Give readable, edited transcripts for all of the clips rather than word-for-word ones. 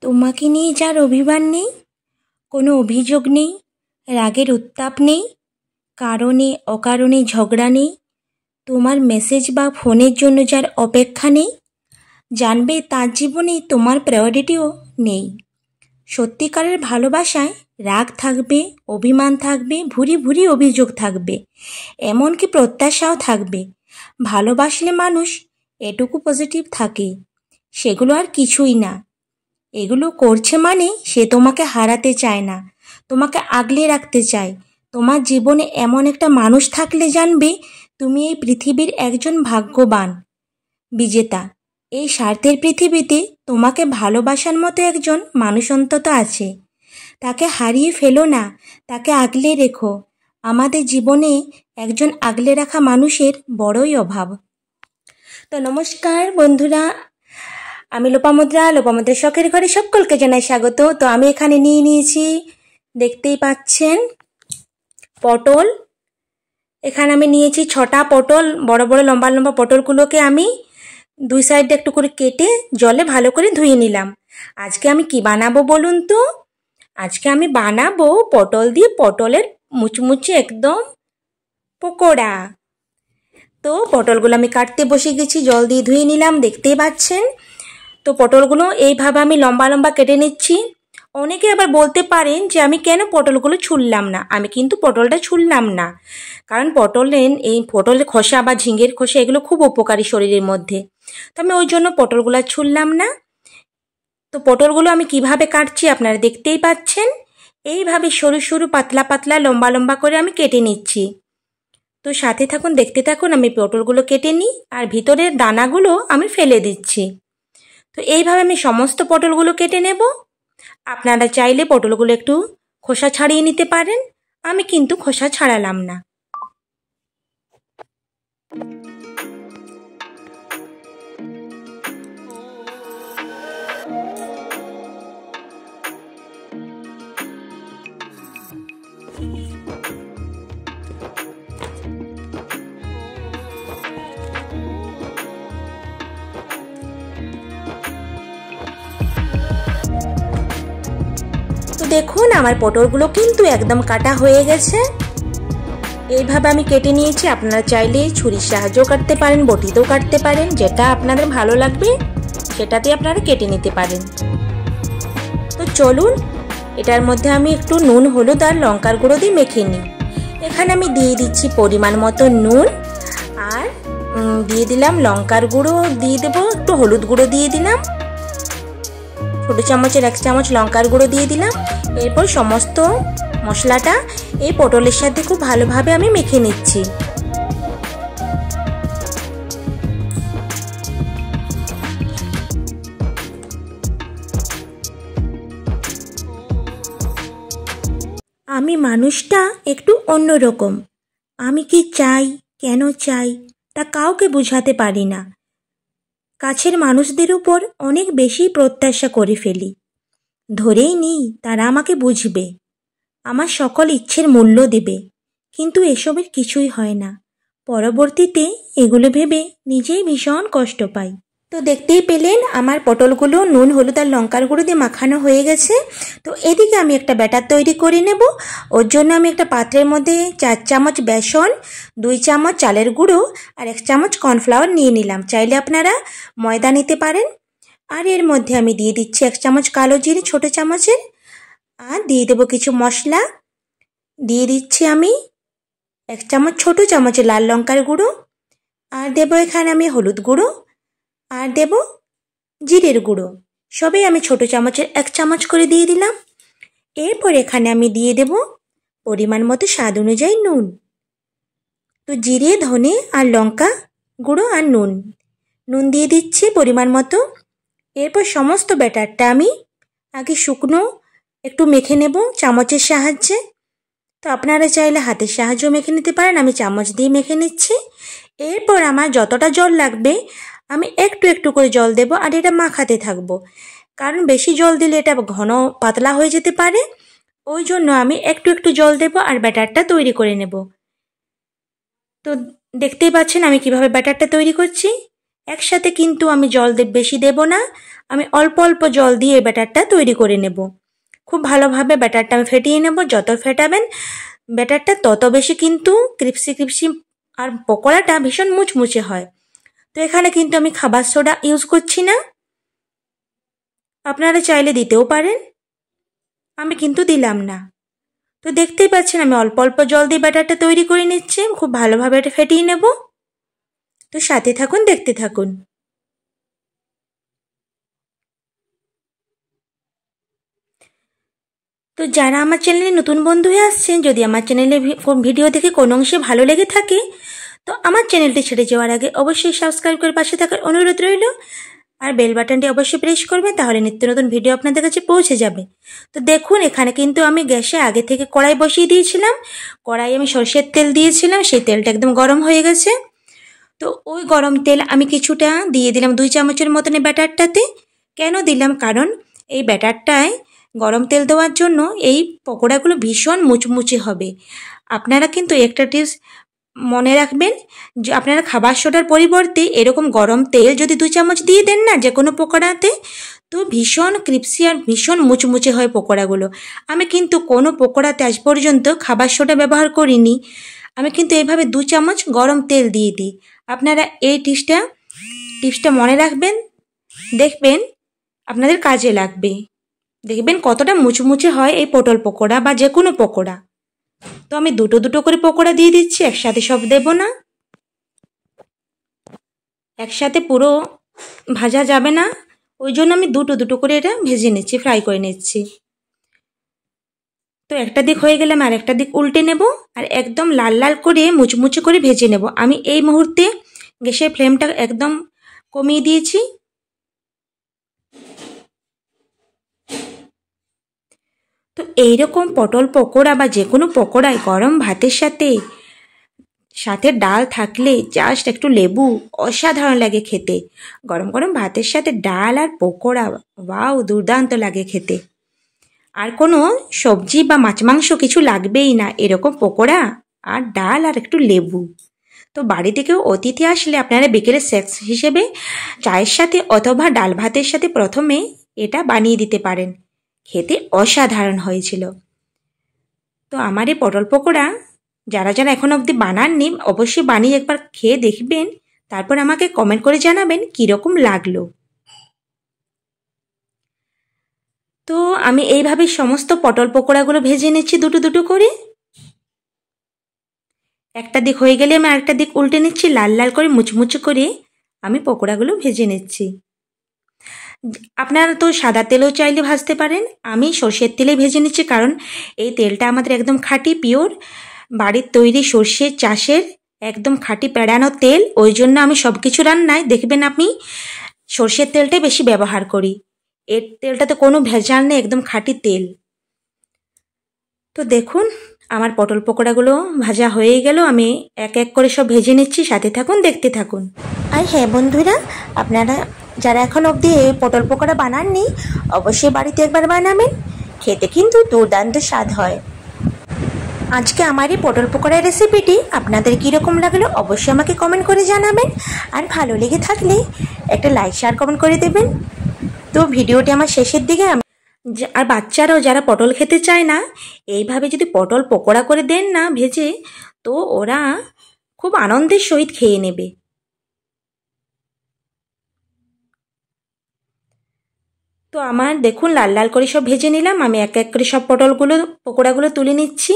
তোমাকে নিয়ে যার অভিমান নেই, কোনো অভিযোগ নেই, রাগের উত্তাপ নেই, কারণে অকারণে ঝগড়া নেই, তোমার মেসেজ বা ফোনের জন্য যার অপেক্ষা নেই, জানবে তার জীবনে তোমার প্রায়োরিটিও নেই। সত্যিকারের ভালোবাসায় রাগ থাকবে, অভিমান থাকবে, ভুরি ভুরি অভিযোগ থাকবে, এমনকি প্রত্যাশাও থাকবে। ভালোবাসলে মানুষ এটুকু পজিটিভ থাকে, সেগুলো আর কিছুই না। এগুলো করছে মানে সে তোমাকে হারাতে চায় না, তোমাকে আগলে রাখতে চায়। তোমার জীবনে এমন একটা মানুষ থাকলে জানবে তুমি এই পৃথিবীর একজন ভাগ্যবান বিজেতা। এই স্বার্থের পৃথিবীতে তোমাকে ভালোবাসার মতো একজন মানুষ অন্তত আছে। তাকে হারিয়ে ফেলো না, তাকে আগলে রেখো। আমাদের জীবনে একজন আগলে রাখা মানুষের বড়ই অভাব। তো নমস্কার বন্ধুরা, আমি লোপামুদ্রা শখের ঘরে সকলকে জানাই স্বাগত। তো আমি এখানে নিয়ে নিয়েছি, দেখতেই পাচ্ছেন, পটল। এখানে আমি নিয়েছি 6টা পটল, বড় বড় লম্বা লম্বা পটলগুলোকে আমি দুই সাইডে একটু করে কেটে জলে ভালো করে ধুয়ে নিলাম। আজকে আমি কি বানাবো বলুন তো? আজকে আমি বানাবো পটল দিয়ে পটলের মুচমুচে একদম পকোড়া। তো পটলগুলো আমি কাটতে বসে গেছি, জল দিয়ে ধুয়ে নিলাম, দেখতেই পাচ্ছেন। তো পটলগুলো এইভাবে আমি লম্বা লম্বা কেটে নিচ্ছি। অনেকে আবার বলতে পারেন যে আমি কেন পটলগুলো ছুললাম না। আমি কিন্তু পটলটা ছুললাম না, কারণ পটলের খোসা বা ঝিঙের খোসা এগুলো খুব উপকারী শরীরের মধ্যে। তো আমি ওই জন্য পটলগুলো ছুললাম না। তো পটলগুলো আমি কিভাবে কাটছি আপনারা দেখতেই পাচ্ছেন। এইভাবে সরু সরু পাতলা পাতলা লম্বা লম্বা করে আমি কেটে নিচ্ছি। তো সাথে থাকুন, দেখতে থাকুন। আমি পটলগুলো কেটে নিই আর ভিতরের দানাগুলো আমি ফেলে দিচ্ছি। তো এইভাবে আমি সমস্ত পটলগুলো কেটে নেব। আপনারা চাইলে পটলগুলো একটু খোসা ছাড়িয়ে নিতে পারেন, আমি কিন্তু খোসা ছাড়ালাম না। তো দেখুন আমার পটলগুলো কিন্তু একদম কাটা হয়ে গেছে। এইভাবে আমি কেটে নিয়েছি। আপনারা চাইলে ছুরির সাহায্যেও কাটতে পারেন, বটিতেও কাটতে পারেন, যেটা আপনাদের ভালো লাগবে সেটাতে আপনারা কেটে নিতে পারেন। তো চলুন এটার মধ্যে আমি একটু নুন, হলুদ আর লঙ্কার গুঁড়ো দিয়ে মেখে নিই। এখানে আমি দিয়ে দিচ্ছি পরিমাণ মতো নুন, আর দিয়ে দিলাম লঙ্কার গুঁড়ো, দিয়ে দেবো একটু হলুদ গুঁড়ো, দিয়ে দিলাম ছোটো চামচের 1 চামচ লঙ্কার গুঁড়ো দিয়ে দিলাম। এরপর সমস্ত মশলাটা এই পটলের সাথে খুব ভালোভাবে আমি মেখে নিচ্ছি। আমি মানুষটা একটু অন্যরকম। আমি কি চাই, কেন চাই, তা কাউকে বোঝাতে পারি না। কাছের মানুষদের উপর অনেক বেশি প্রত্যাশা করে ফেলি। ধরেই নিই তারা আমাকে বুঝবে, আমার সকল ইচ্ছের মূল্য দেবে, কিন্তু এসবের কিছুই হয় না। পরবর্তীতে এগুলো ভেবে নিজেই ভীষণ কষ্ট পাই। তো দেখতেই পেলেন আমার পটলগুলো নুন, হলুদ আর লঙ্কার গুঁড়ো দিয়ে মাখানো হয়ে গেছে। তো এদিকে আমি একটা ব্যাটার তৈরি করে নেব। ওর জন্য আমি একটা পাত্রের মধ্যে 4 চামচ বেসন, 2 চামচ চালের গুঁড়ো আর 1 চামচ কর্নফ্লাওয়ার নিয়ে নিলাম। চাইলে আপনারা ময়দা নিতে পারেন। আর এর মধ্যে আমি দিয়ে দিচ্ছি 1 চামচ কালো জিরে ছোটো চামচের, আর দিয়ে দেবো কিছু মশলা। দিয়ে দিচ্ছি আমি 1 চামচ ছোটো চামচের লাল লঙ্কার গুঁড়ো, আর দেবো এখানে আমি হলুদ গুঁড়ো, আর দেব জিরের গুঁড়ো। সবই আমি ছোটো চামচের 1 চামচ করে দিয়ে দিলাম। এরপর এখানে আমি দিয়ে দেব পরিমাণ মতো স্বাদ অনুযায়ী নুন। তো জিরে, ধনে আর লঙ্কা গুঁড়ো আর নুন দিয়ে দিচ্ছি পরিমাণ মতো। এরপর সমস্ত ব্যাটারটা আমি আগে শুকনো একটু মেখে নেব চামচের সাহায্যে। তো আপনারা চাইলে হাতের সাহায্যেও মেখে নিতে পারেন, আমি চামচ দিয়ে মেখে নিচ্ছি। এরপর আমার যতটা জল লাগবে আমি একটু একটু করে জল দেব, আর এটা মাখাতে থাকবো, কারণ বেশি জল দিলে এটা ঘন পাতলা হয়ে যেতে পারে। ওই জন্য আমি একটু একটু জল দেব আর ব্যাটারটা তৈরি করে নেব। তো দেখতেই পাচ্ছেন আমি কিভাবে ব্যাটারটা তৈরি করছি। একসাথে কিন্তু আমি জল বেশি দেব না, আমি অল্প অল্প জল দিয়ে এই ব্যাটারটা তৈরি করে নেব। খুব ভালোভাবে ব্যাটারটা আমি ফেটিয়ে নেব। যত ফেটাবেন ব্যাটারটা তত বেশি কিন্তু ক্রিপসি ক্রিপসি আর পকোড়াটা ভীষণ মুচমুচে হয়। তো এখানে কিন্তু আমি খাবার সোডা ইউজ করছি না, আপনারা চাইলে দিতেও পারেন, আমি কিন্তু দিলাম না। তো দেখতেই পাচ্ছেন আমি অল্প অল্প জল দিয়ে ব্যাটারটা তৈরি করে নিচ্ছি, খুব ভালোভাবে এটা ফেটিয়ে নেব। তো সাথে থাকুন, দেখতে থাকুন। তো যারা আমার চ্যানেলে নতুন বন্ধু হয়ে আসছেন, যদি আমার চ্যানেলে ভিডিও দেখে কোনো অংশে ভালো লেগে থাকে তো আমার চ্যানেলটি ছেড়ে যাওয়ার আগে অবশ্যই সাবস্ক্রাইব করে পাশে থাকার অনুরোধ রইল, আর বেল বাটনটি অবশ্যই প্রেস করবেন, তাহলে নিত্য নতুন ভিডিও আপনাদের কাছে পৌঁছে যাবে। তো দেখুন এখানে কিন্তু আমি গ্যাসে আগে থেকে কড়াই বসিয়ে দিয়েছিলাম, কড়াই আমি সরষের তেল দিয়েছিলাম, সেই তেলটা একদম গরম হয়ে গেছে। তো ওই গরম তেল আমি কিছুটা দিয়ে দিলাম 2 চামচের মতন এই ব্যাটারটাতে। কেন দিলাম, কারণ এই ব্যাটারটায় গরম তেল দেওয়ার জন্য এই পকোড়াগুলো ভীষণ মুচমুচে হবে। আপনারা কিন্তু একটা টিপস মনে রাখবেন, যে আপনারা খাবার সোডার পরিবর্তে এরকম গরম তেল যদি 2 চামচ দিয়ে দেন না যে কোনো পকোড়াতে, তো ভীষণ ক্রিপসি আর ভীষণ মুচমুচে হয় পকোড়াগুলো। আমি কিন্তু কোনো পকোড়াতে আজ পর্যন্ত খাবার সোডা ব্যবহার করিনি, আমি কিন্তু এইভাবে 2 চামচ গরম তেল দিয়ে দিই। আপনারা এই টিপসটা মনে রাখবেন, দেখবেন আপনাদের কাজে লাগবে। দেখবেন কতটা মুচমুচে হয় এই পটল পকোড়া বা যে কোনো পকোড়া। তো আমি দুটো দুটো করে পকোড়া দিয়ে দিচ্ছি, একসাথে সব দেব না, একসাথে পুরো ভাজা যাবে না, ওই জন্য আমি দুটো দুটো করে এটা ভেজে নিচ্ছি, ফ্রাই করে নিচ্ছি। তো একটা দিক হয়ে গেলে আমি আর একটা দিক উল্টে নেব, আর একদম লাল লাল করে মুচমুচে করে ভেজে নেব। আমি এই মুহূর্তে গ্যাসের ফ্লেমটা একদম কমিয়ে দিয়েছি। তো এইরকম পটল পকোড়া বা যে কোনো পকোড়ায় গরম ভাতের সাথে ডাল থাকলে, জাস্ট একটু লেবু, অসাধারণ লাগে খেতে। গরম গরম ভাতের সাথে ডাল আর পকোড়া, ওয়াও, দুর্দান্ত লাগে খেতে। আর কোনো সবজি বা মাছ মাংস কিছু লাগবেই না, এরকম পকোড়া আর ডাল আর একটু লেবু। তো বাড়িতে কেউ অতিথি আসলে আপনারা বিকেলের স্ন্যাক্স হিসেবে চায়ের সাথে অথবা ডাল ভাতের সাথে প্রথমে এটা বানিয়ে দিতে পারেন, খেতে অসাধারণ হয়েছিল। তো আমার এই পটল পকোড়া যারা যারা এখন অবধি বানাননি অবশ্যই বানিয়ে একবার খেয়ে দেখবেন, তারপর আমাকে কমেন্ট করে জানাবেন কীরকম লাগলো। তো আমি এইভাবে সমস্ত পটল পকোড়াগুলো ভেজে নিচ্ছি দুটো দুটো করে। একটা দিক হয়ে গেলে আমি আরেকটা দিক উল্টে নিচ্ছি, লাল লাল করে মুচমুচে করে আমি পকোড়াগুলো ভেজে নিচ্ছি। আপনারা তো সাদা তেলেও চাইলে ভাজতে পারেন, আমি সর্ষের তেলে ভেজে নিচ্ছি, কারণ এই তেলটা আমাদের একদম খাঁটি পিওর বাড়ির তৈরি সর্ষের চাষের একদম খাঁটি পেড়ানো তেল। ওই জন্য আমি সব কিছু রান্নায় দেখবেন আমি সর্ষের তেলটাই বেশি ব্যবহার করি, এর তেলটাতে কোনো ভেজাল নেই, একদম খাঁটি তেল। তো দেখুন আমার পটল পকোড়াগুলো ভাজা হয়ে গেল, আমি এক এক করে সব ভেজে নিচ্ছি, সাথে থাকুন, দেখতে থাকুন। আর হ্যাঁ বন্ধুরা, আপনারা যারা এখন অবধি এই পটল পকোড়া বানাননি অবশ্যই বাড়িতে একবার বানাবেন, খেতে কিন্তু দুর্দান্ত স্বাদ হয়। আজকে আমার এই পটল পকোড়ার রেসিপিটি আপনাদের কীরকম লাগলো অবশ্যই আমাকে কমেন্ট করে জানাবেন, আর ভালো লেগে থাকলে একটা লাইক শেয়ার কমেন্ট করে দেবেন। তো ভিডিওটি আমার শেষের দিকে আর বাচ্চারাও যারা পটল খেতে চায় না, এইভাবে যদি পটল পকোড়া করে দেন না ভেজে, তো ওরা খুব আনন্দের সহিত খেয়ে নেবে। তো আমার দেখুন লাল লাল করে সব ভেজে নিলাম, আমি এক এক করে সব পকোড়াগুলো তুলে নিচ্ছি।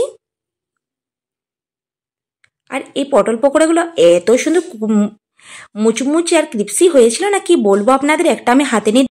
আর এই পটল পকোড়াগুলো এত সুন্দর মুচমুচে আর ক্রিপসি হয়েছিল না, কি বলবো আপনাদের। একটা আমি হাতে নিয়ে